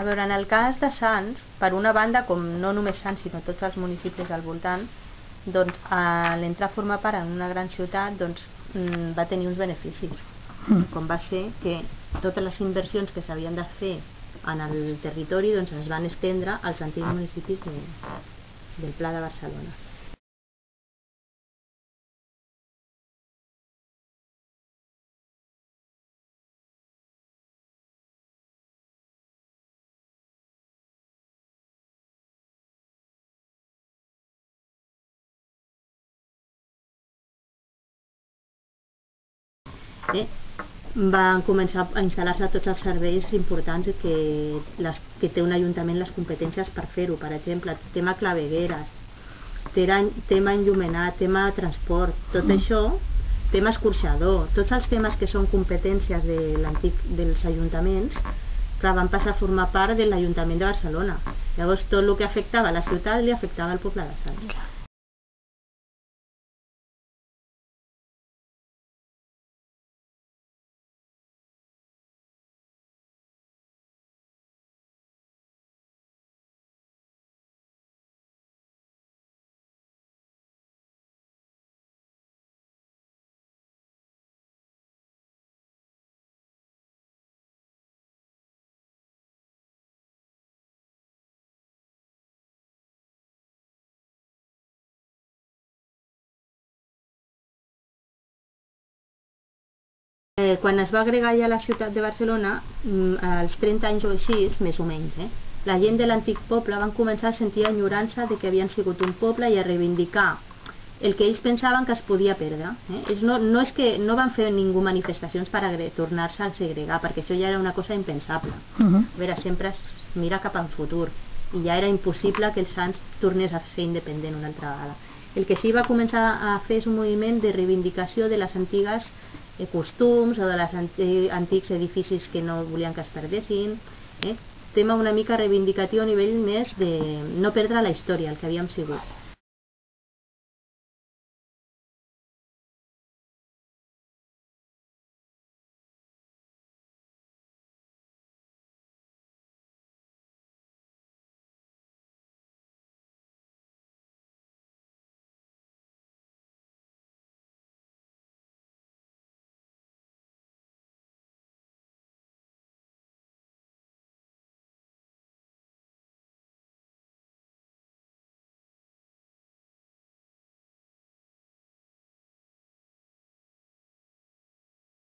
A veure, en el cas de Sants, per una banda, com no només Sants, sinó tots els municipis al voltant, doncs l'entrar a formar part en una gran ciutat doncs, va tenir uns beneficis, com va ser que totes les inversions que s'havien de fer en el territori doncs, es van estendre als antics municipis del Pla de Barcelona. Van començar a instal·lar-se tots els serveis importants que té un ajuntament les competències per fer-ho. Per exemple, tema clavegueres, tema enllumenat, tema transport, tot això, tema escorxador, tots els temes que són competències dels ajuntaments, que van passar a formar part de l'Ajuntament de Barcelona. Llavors tot el que afectava a la ciutat li afectava al poble de Sants. Quan es va agregar ja a la ciutat de Barcelona, als 30 anys o així, més o menys, la gent de l'antic poble van començar a sentir enyorança de que havien sigut un poble i a reivindicar el que ells pensaven que es podia perdre. No és que no van fer ningú manifestacions per tornar-se a segregar, perquè això ja era una cosa impensable. A veure, sempre es mira cap al futur i ja era impossible que el Sants tornés a ser independent una altra vegada. El que sí va començar a fer és un moviment de reivindicació de les antigues costums o dels antics edificis que no volien que es perdessin. Tema una mica reivindicatiu a nivell més de no perdre la història, el que havíem sigut.